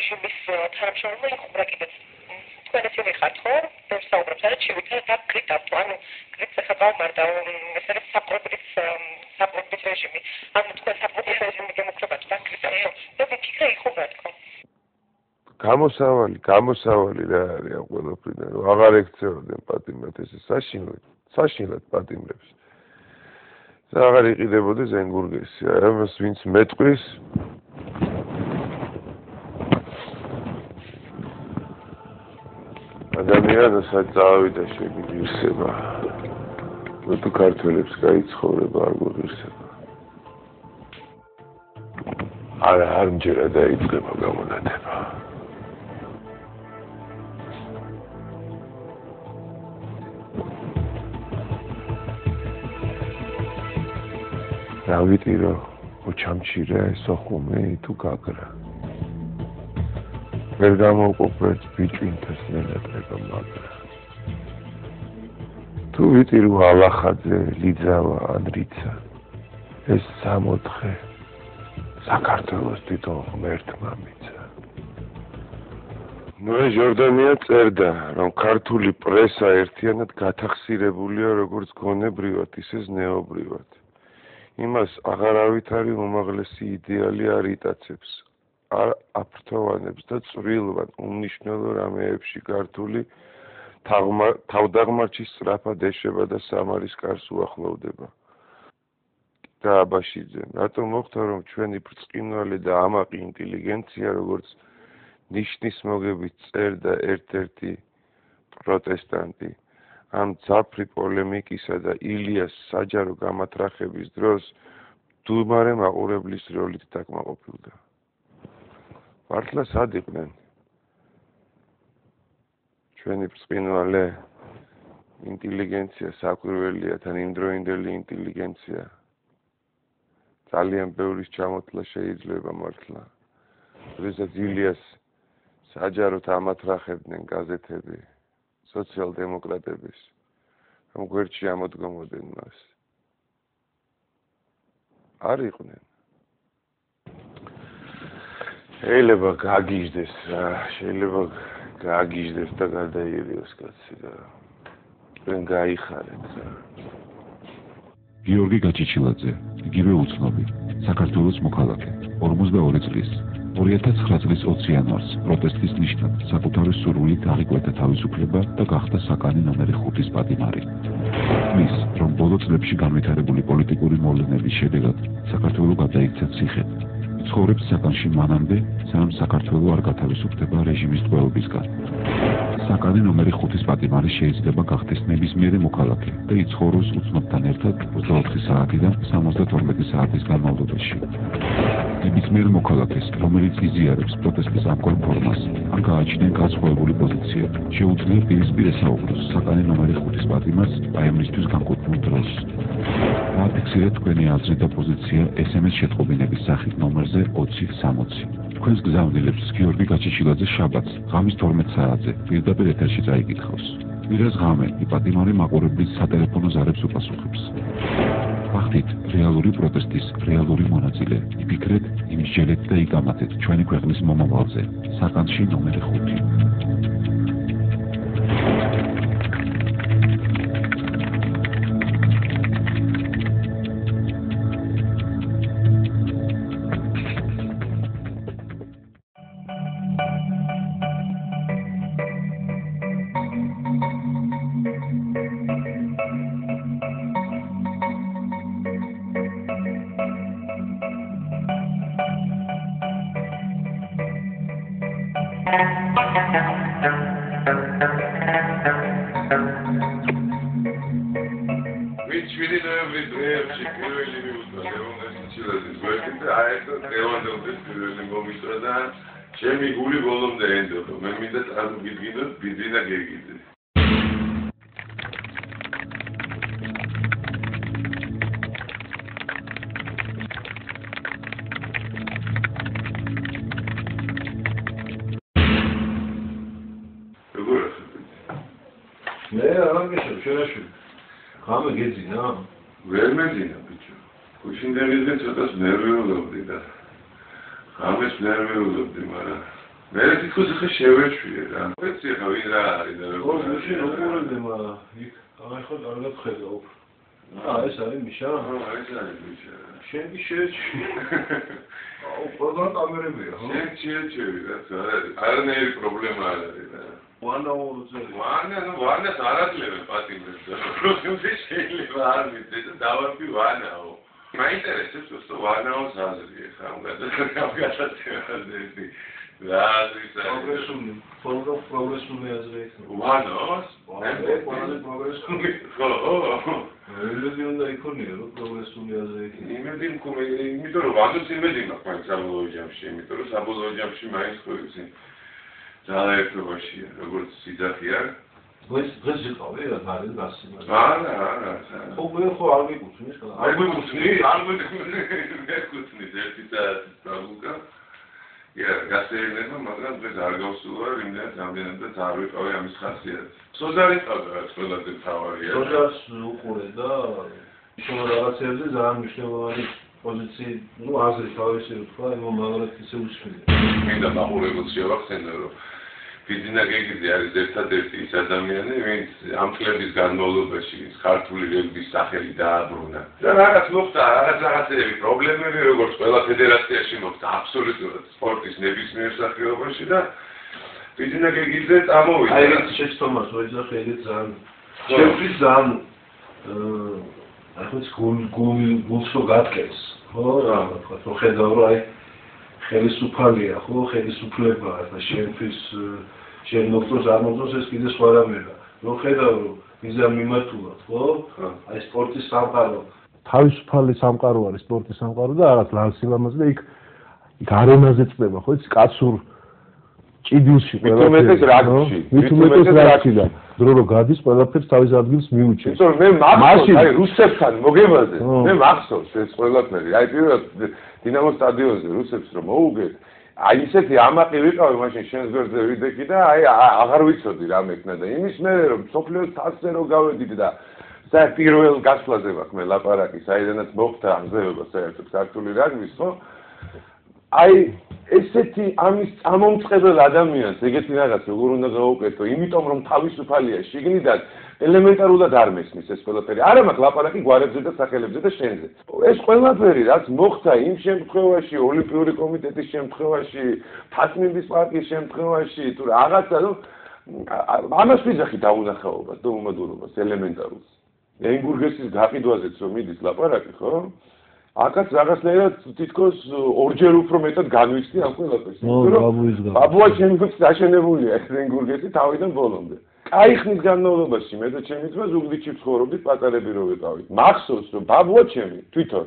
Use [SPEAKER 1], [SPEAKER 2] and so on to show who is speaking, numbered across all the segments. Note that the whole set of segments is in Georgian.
[SPEAKER 1] რეჟიმის თანამშრომლობა იხუბრა კიდეც. თქვენ ეს ვიხართ ხო? ბევრ საუბრობთ არა ჩივით და კრიტავთ, ანუ კრიტს ახლა გავმარდა ეს არის საპროტესტ რეჟიმი. ანუ თქვენ საპროტესტ რეჟიმი გემუქრებათ და კრიტავთ. და ვიფიქრე იხუბრათ ხო?
[SPEAKER 2] გამოსავალი რა არის ამ ყველაფრიდან, რომ აღარ ექცეოდნენ პატიმრად ესე საშინლად პატიმრებს. და აღარ იყიდებოდეს ენგურგესი, ამას ვინც მეტყვის ადამიანასაც წავიდა შეგიგვირსება. თუ ქართველებს გაიცხოვრება არ გვიღირსება. არ მჯერა დაიწყება გამონათება. დავიტირო უჩამჩირე სოხუმი თუ გაგრა. ვერ გამოვყოფეთ ბიჭვინთას ნენატრება მაგრა. თუ ვიტირო ალახაძე, ლიძავა ან რიცა, ეს 64 საქართველოს თვითონ ღმერთმა მიცა. ნოე ჟორდანია წერდა, რომ ქართული პრესა ერთიანად გათახსირებულია როგორც გონებრივად, ისე ზნეობრივად. იმას აღარავით არის უმაღლესი იდეალი არ იტაცებს, არ აფრთოვანებს და წვრილვან უმნიშვნელო რამეებში ქართული თავდაღმართში სწრაფად ეშვება და სამარის კარს უახლოვდება. და აბაშიძე, რატომ მოხდა, რომ ჩვენი ბრწყინვალე და ამაყი ინტელიგენცია, როგორც ნიშნის მოგებით წერდა ერთ-ერთი პროტესტანტი, ამ ძაფრი პოლემიკისა და ილიას საჯარო გამათრახების დროს დუმარე მაყურებლის როლით დაკმაყოფილდა. მართლა სად იყვნენ? ჩვენი ბრწყინვალე ინტელიგენცია საკვირველია თან იმდროინდელი ინტელიგენცია. ძალიან ბევრის ჩამოთვლა შეიძლება მართლა. როდესაც ილიას საჯაროდ ამათრახებდნენ გაზეთები სოციალ-დემოკრატების, რომ გვერდში ამოდგომოდნენ მას. არ იყვნენ. შეიძლება გაგიჟდეს რა, შეიძლება გაგიჟდეს და გადაირიოს კაცი და თქვენ გაიხარეთ რა.
[SPEAKER 3] გიორგი გაჩიჩილაძე, იგივე უცნობი, საქართველოს მოქალაქე, 42 წლის, 2009 წლის 20 იანვარს პროტესტის ნიშნად საკუთარი სურვილით აღიკვეთა თავისუფლება და გახდა საკანი ნომერი 5-ის პატიმარი. მის, რომ ბოლო წლებში განვითარებული პოლიტიკური მოვლენების შედეგად საქართველო გადაიქცა ციხედ. ცხოვრობს საკანში მანამდე, სანამ საქართველო არ გათავისუფლდება რეჟიმის ტყვეობისგან. საკანი ნომერი 5-ის პატიმარი შეიძლება გახდეს ნებისმიერი მოქალაქე და იცხოვროს უცნობთან ერთად 24 საათიდან 72 საათის განმავლობაში. ნებისმიერ მოქალაქეს, რომელიც იზიარებს პროტესტის ამგვარ ფორმას, ან გააჩნია განსხვავებული პოზიცია, შეუძლია პირისპირ ესაუბროს საკანი ნომერი 5-ის პატიმარს აიმნისტიის განკუთვნილ დროს. მოაფიქსირეთ თქვენი აზრი და პოზიცია SMS შეტყობინების სახით ნომერზე 2060. თქვენს გზავნილებს გიორგი გაჩიჩილაძე შაბათს, ღამის 12 საათზე პირდაპირ ეთერში წაიკითხავს. კვირას ღამე პატიმარი მაყურებლის სატელეფონო ზარებს უპასუხებს. ვახდით რეალური პროტესტის რეალური მონაწილე. იფიქრეთ, იმსჯელეთ და იგამათეთ ჩვენი ქვეყნის მომავალზე. საკანში ნომერი 5.
[SPEAKER 2] ჩემი გული ბოლომდე ენდო, მე მინდა წარმოგიდგინოთ ბიძინა გეგიძე. როგორ ახლა?
[SPEAKER 4] მე არ გეშევ, შენაში. ხამე გეძინა?
[SPEAKER 2] ვერ მეძინა ბიჭო. გუშინდელიდან ცოტას ნერვიულობდი და ამის ნერვიულობდი, მაგრამ მე თვითონ ხე შევეშვიე რა. ვიცი ხო ვინ რა არის და
[SPEAKER 4] როგორ მაშინ როგორ მაგრამ იქ აი ხო კარგად ხედა უფრო. ეს არის მიშა?
[SPEAKER 2] ეს არის მიშა.
[SPEAKER 4] შენ კი შეეჩვი. აუ ყველა კამერებია, ხო?
[SPEAKER 2] შენ შეეჩვი რა, არანაირი პრობლემა არ არის რა. ვანას არ აძლევენ პატიმრებს და პრობლემები შეიძლება არ ვიცი და დავარბი ვანაო. მაინტერესებს უბრალოდ ვანაოს აზრი ხა გადაცემაზე. რა ის არის?
[SPEAKER 4] პროგრესული აზრი.
[SPEAKER 2] ვანაოს?
[SPEAKER 4] პროგრესული.
[SPEAKER 2] ხო.
[SPEAKER 4] იმედი უნდა იქონია რომ პროგრესული აზრი.
[SPEAKER 2] იმედი მქონია, იმიტომ რომ ვანოს იმედი მაქვს მაინც საბოლოო ჯამში, იმიტომ რომ საბოლოო ჯამში მაინც ხო იცი. ძალიან ერთობაშია, როგორც სიძახია.
[SPEAKER 4] დღეს იყავი რა არის გასიმა.
[SPEAKER 2] არა.
[SPEAKER 4] ხო არ მეკუთვნის რა.
[SPEAKER 2] არ მეკუთვნის ერთი საათი სწავლუკა. გასეირნება, მაგრამ დღეს არ გავსულა, იმდენად რამდენადაც არ ვიყავი ამის ხასიათი. სოზარი ყავდა რაც ყველაზე მთავარია.
[SPEAKER 4] სოზარს უყურე და ისო რაღაცებზე ძალიან მნიშვნელოვანი პოზიცია, აზრი თავისი თქვა, მაგრამ ისე უშვილია.
[SPEAKER 2] მინდა მაყურებელს შევახსენო, რომ ბიძინა გეგიძე არის ერთადერთი ის ადამიანი, ვინც ამ წლების განმავლობაში ქართული რეგბის სახელი დააბრუნა. და რაღაც მოხდა, რაღაცეები პრობლემები, როგორც ყველა ფედერაციაში მოხდა აბსოლუტურად სპორტის ნებისმიერ სახეობაში და ბიძინა გეგიძე წამოვიდა.
[SPEAKER 4] აი ეს შეცდომას ვეძახე, ეს ძალიან ჩემთვის ძალიან ახლა გულსო გატკეს, ხო რა თქვა, რომ ხედავ რომ აი ხელისუფალია, ხო, ხელისუფლებაა და შენთვის შენ მოხდოს არ მოხდოს ეს კიდე სხვა რამეა. რომ ხედავ რომ ვიზა მიმართულად, ხო? აი სპორტის სამყარო, თავისუფალი სამყარო არის სპორტის სამყარო და რაღაც ლანსილამაზე და იქ არენაზე წდება, ხო, ის კაცურ ჭიდილში
[SPEAKER 2] ყველაფერს რაგბში.
[SPEAKER 4] მithumetes რაგბში და დრო რომ გადის ყველაფერს თავის ადგილს მიუჩენს.
[SPEAKER 2] იმიტომ მე მახსოვს, აი რუსებთან მოგებაზე, მე მახსოვს ეს ყველაფერი. აი პირველად დინამოს სტადიონზე რუსებს რომ მოუგეთ, აი ისეთი ამაყი ვიყავი მაშინ შენს გვერდზე ვიდექი და აი აღარ ვიცოდი რა მექნა და იმის მერე რომ სოფლიოს თასზე რომ გავედით და პირველ გასვლაზე მაქვს მე ლაპარაკი, საიდანაც მოხდა აღზევება საერთოდ ქართული რაგბის, ხო? აი ესეთი ამის წამომწყებელ ადამიანს ეგეთი რაღაც როგორ უნდა გაუკეთო, იმიტომ რომ თავისუფალია შიგნიდან ელემენტარულად არ მესმის ეს ყველაფერი. არა მაქვს ლაპარაკი გვარებზე და სახელებზე და შენზე. ეს ყველაფერი რაც მოხდა იმ შემთხვევაში, ოლიმპიური კომიტეტის შემთხვევაში, თასმების პარტიის შემთხვევაში, თუ რაღაცა, ამას ვიძახი დაუნახაობას და უმადურობას ელემენტარულს. ენგურგესის გაყიდვაზეც რომ მიდის ლაპარაკი, ხო? აკაც რაღაცნაირად თითქოს ორჯერ უფრო მეტად განვიცდი ამ ყველაფერს. ბაბუა ჩემთვის დაშენებულია ეს ენგურგესი თავიდან ბოლომდე. კაი ხნის განმავლობაში მე და ჩემი ძმა ზუგდიდში ვცხოვრობდით, პატარები რო ვიყავით. მახსოვს რომ ბაბუა ჩემი თვითონ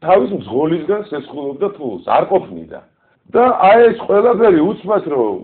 [SPEAKER 2] თავის მძღოლისგან სესხულობდა ფულს, არ ყოფნიდა. და აი ეს ყველაფერი უცბად რომ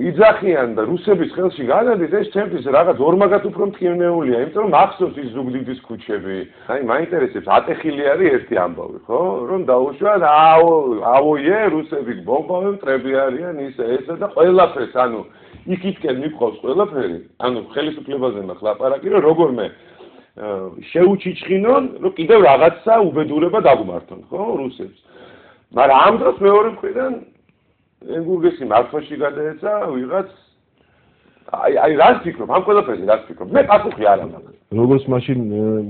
[SPEAKER 2] იძახიან და რუსების ხელში განადის, ეს ჩემთვის რაღაც ორმაგად უფრო მტკივნეულია, იმიტომ რომ მახსოვს ის ზუგდიდის ქუჩები. აი მაინტერესებს ატეხილი არის ერთი ამბავი, ხო? რომ დაუშვათ, აოიე, რუსები ბომბავენ, მტრები არიან ისე ესა და ყველაფერს, ანუ იქითკენ მიყავს ყველაფერი, ანუ ხელისუფლებაზე მაქვს ლაპარაკი, რომ როგორმე შეუჩიჩხინონ, რომ კიდევ რაღაცა უბედურება დაგმართონ, ხო, რუსებს. მაგრამ ამ დროს მეორე მხრიდან ენგურგესი მართვაში გადაეცა ვიღაც აი რას ფიქრობ, ამ ყველაფერზე რას ფიქრობ? მე პასუხი არ მაქვს.
[SPEAKER 4] როგორც მაშინ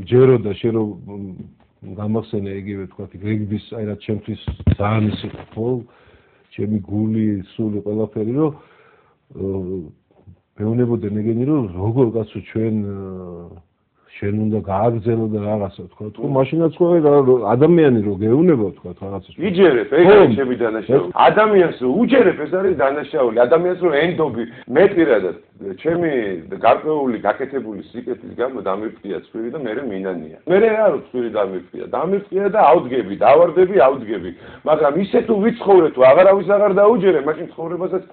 [SPEAKER 4] ჯეროდა შე რომ გამახსენე იგივე თქვა რეგბის აი რაც ჩემთვის ძალიან ის იყო, ხო? ჩემი გული, სული ყველაფერი რომ მეუნებოდნენ ეგენი რომ როგორ კაცო შენ უნდა გააგრძელო და რაღაცა თქვა, თქო მაშინაც ხო ადამიანი რო გეუნება თქვა რაღაცას.
[SPEAKER 2] იჯერებ, ეგ არის ჩემი დანაშაული. ადამიანს უჯერებ, ეს არის დანაშაული. ადამიანს რო ენდობი, მე პირადად ჩემი გარკვეული გაკეთებული სიკეთის გამო დამირწია ცხვირი და მე მინანია. მე რა რო ცხვირი დამირწია და ავდგები, დავარდები, ავდგები. მაგრამ ისე თუ ვიცხოვრე თუ აღარავის აღარ დაუჯერე, მაშინ ცხოვრებასაც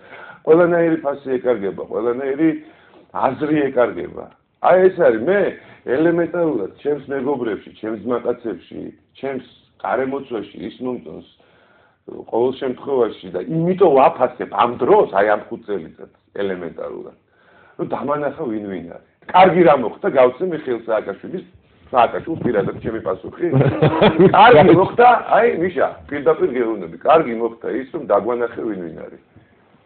[SPEAKER 2] ყველანაირი ფასი ეკარგება, ყველანაირი აზრი ეკარგება. აი ეს არის მე ელემენტარულად ჩემს მეგობრებში, ჩემს ძმაკაცებში, ჩემს გარემოცვაში ის მომწონს ყოველ შემთხვევაში და იმიტომ ვაფასებ ამ დროს, აი ამ 5 წელიწადს ელემენტარულად. რომ დამანახა ვინ არის. კარგი რა მოხდა, გავცე მიხეილ სააკაშვილის, სააკაშვილს პირადად ჩემი პასუხი. კარგი მოხდა, აი მიშა, პირდაპირ გეუბნები. კარგი მოხდა ის, რომ დაგვანახე ვინ არის.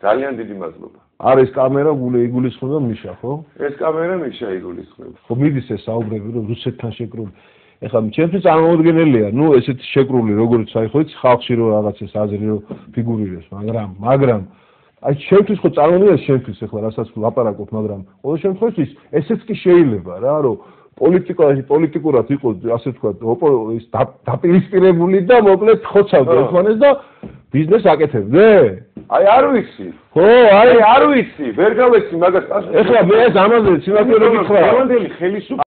[SPEAKER 2] ძალიან დიდი მადლობა.
[SPEAKER 5] არ ეს კამერა იგულისხმება მიშა, ხო?
[SPEAKER 2] ეს კამერა მიშა იგულისხმება.
[SPEAKER 5] ხო მიდის ეს საუბრები რომ რუსეთთან შეკრული. ეხლა ჩემთვის წარმოუდგენელია, ნუ ესეთი შეკრული როგორც აი ხო იცი ხალხში რომ რაღაცას აზრი რომ ფიგურირებს, მაგრამ აი ჩემთვის ხო წარმოუდგენელია ჩემთვის ეხლა რასაც ლაპარაკობ, მაგრამ ყოველ შემთხვევაში ესეც კი შეიძლება რა, რომ პოლიტიკურად იყო ასე ვთქვათ, ის დაპირისპირებული და მოკლედ ხოცავდა ერთმანეთს და ბიზნეს აკეთებდე?
[SPEAKER 2] აი არ ვიცი.
[SPEAKER 5] ხო, აი
[SPEAKER 2] არ ვიცი, ვერ გავეცი მაგას.
[SPEAKER 5] ეხლა მე ეს ამაზე სიმართლე რომ გითხრა.
[SPEAKER 2] დღევანდელი ხელისუფლება